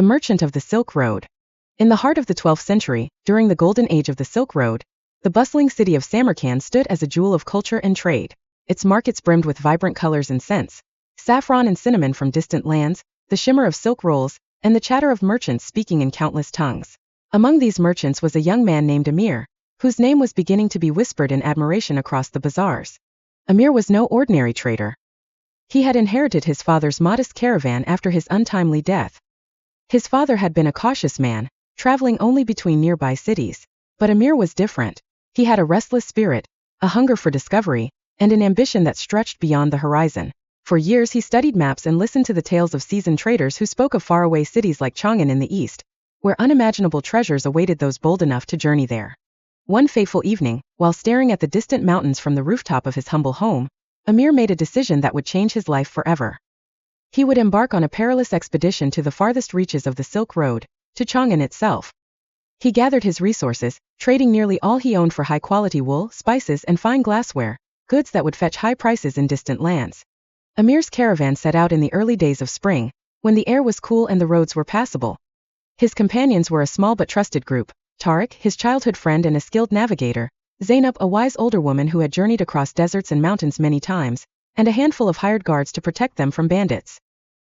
The merchant of the Silk Road. In the heart of the 12th century, during the golden age of the Silk Road, the bustling city of Samarkand stood as a jewel of culture and trade. Its markets brimmed with vibrant colors and scents, saffron and cinnamon from distant lands, the shimmer of silk rolls, and the chatter of merchants speaking in countless tongues. Among these merchants was a young man named Amir, whose name was beginning to be whispered in admiration across the bazaars. Amir was no ordinary trader. He had inherited his father's modest caravan after his untimely death. His father had been a cautious man, traveling only between nearby cities. But Amir was different. He had a restless spirit, a hunger for discovery, and an ambition that stretched beyond the horizon. For years he studied maps and listened to the tales of seasoned traders who spoke of faraway cities like Chang'an in the east, where unimaginable treasures awaited those bold enough to journey there. One fateful evening, while staring at the distant mountains from the rooftop of his humble home, Amir made a decision that would change his life forever. He would embark on a perilous expedition to the farthest reaches of the Silk Road, to Chang'an itself. He gathered his resources, trading nearly all he owned for high-quality wool, spices, and fine glassware, goods that would fetch high prices in distant lands. Amir's caravan set out in the early days of spring, when the air was cool and the roads were passable. His companions were a small but trusted group: Tariq, his childhood friend and a skilled navigator; Zainab, a wise older woman who had journeyed across deserts and mountains many times; and a handful of hired guards to protect them from bandits.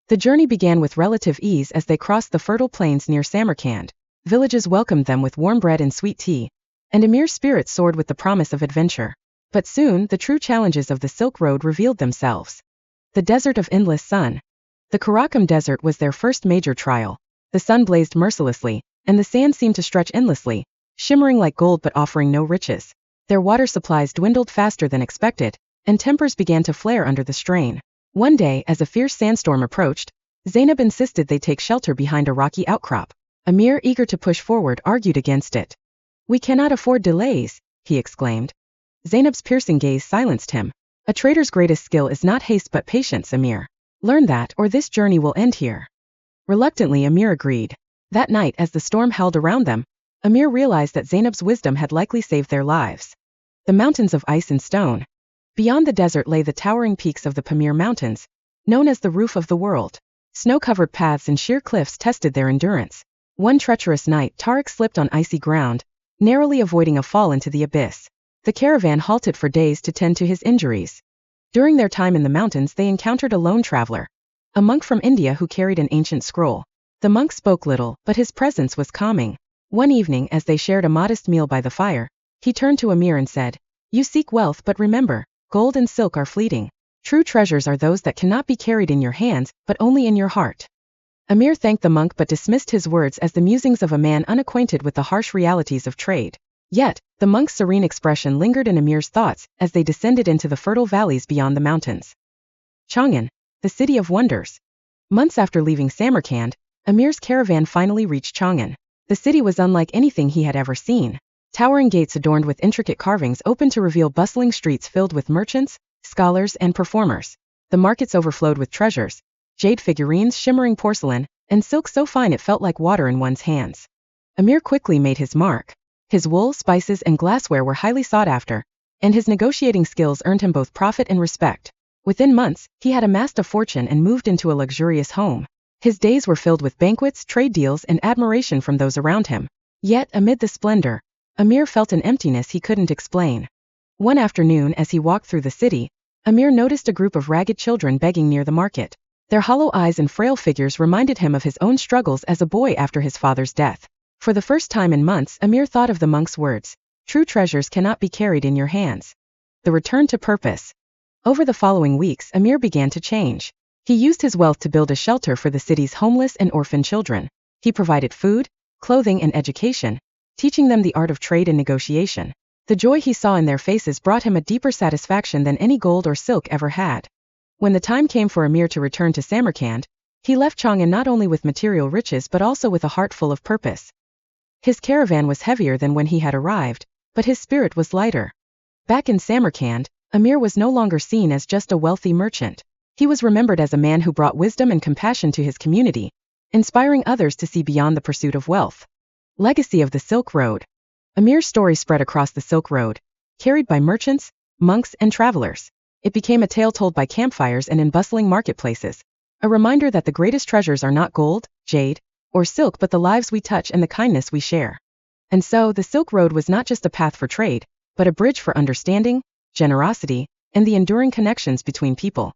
The journey began with relative ease as they crossed the fertile plains near Samarkand. Villages welcomed them with warm bread and sweet tea, and Amir's spirit soared with the promise of adventure. But soon, the true challenges of the Silk Road revealed themselves. The desert of endless sun. The Karakum Desert was their first major trial. The sun blazed mercilessly, and the sand seemed to stretch endlessly, shimmering like gold but offering no riches. Their water supplies dwindled faster than expected, and tempers began to flare under the strain. One day, as a fierce sandstorm approached, Zainab insisted they take shelter behind a rocky outcrop. Amir, eager to push forward, argued against it. "We cannot afford delays," he exclaimed. Zainab's piercing gaze silenced him. "A trader's greatest skill is not haste but patience, Amir. Learn that, or this journey will end here." Reluctantly, Amir agreed. That night, as the storm howled around them, Amir realized that Zainab's wisdom had likely saved their lives. The mountains of ice and stone. Beyond the desert lay the towering peaks of the Pamir Mountains, known as the roof of the world. Snow-covered paths and sheer cliffs tested their endurance. One treacherous night, Tariq slipped on icy ground, narrowly avoiding a fall into the abyss. The caravan halted for days to tend to his injuries. During their time in the mountains, they encountered a lone traveler, a monk from India who carried an ancient scroll. The monk spoke little, but his presence was calming. One evening, as they shared a modest meal by the fire, he turned to Amir and said, "You seek wealth, but remember, gold and silk are fleeting. True treasures are those that cannot be carried in your hands, but only in your heart." Amir thanked the monk but dismissed his words as the musings of a man unacquainted with the harsh realities of trade. Yet, the monk's serene expression lingered in Amir's thoughts as they descended into the fertile valleys beyond the mountains. Chang'an, the city of wonders. Months after leaving Samarkand, Amir's caravan finally reached Chang'an. The city was unlike anything he had ever seen. Towering gates adorned with intricate carvings opened to reveal bustling streets filled with merchants, scholars, and performers. The markets overflowed with treasures: jade figurines, shimmering porcelain, and silk so fine it felt like water in one's hands. Amir quickly made his mark. His wool, spices, and glassware were highly sought after, and his negotiating skills earned him both profit and respect. Within months, he had amassed a fortune and moved into a luxurious home. His days were filled with banquets, trade deals, and admiration from those around him. Yet, amid the splendor, Amir felt an emptiness he couldn't explain. One afternoon, as he walked through the city, Amir noticed a group of ragged children begging near the market. Their hollow eyes and frail figures reminded him of his own struggles as a boy after his father's death. For the first time in months, Amir thought of the monk's words: "True treasures cannot be carried in your hands." The return to purpose. Over the following weeks, Amir began to change. He used his wealth to build a shelter for the city's homeless and orphan children. He provided food, clothing, and education, teaching them the art of trade and negotiation. The joy he saw in their faces brought him a deeper satisfaction than any gold or silk ever had. When the time came for Amir to return to Samarkand, he left Chang'an not only with material riches but also with a heart full of purpose. His caravan was heavier than when he had arrived, but his spirit was lighter. Back in Samarkand, Amir was no longer seen as just a wealthy merchant. He was remembered as a man who brought wisdom and compassion to his community, inspiring others to see beyond the pursuit of wealth. Legacy of the Silk Road. Amir's story spread across the Silk Road, carried by merchants, monks, and travelers. It became a tale told by campfires and in bustling marketplaces, a reminder that the greatest treasures are not gold, jade, or silk but the lives we touch and the kindness we share. And so, the Silk Road was not just a path for trade, but a bridge for understanding, generosity, and the enduring connections between people.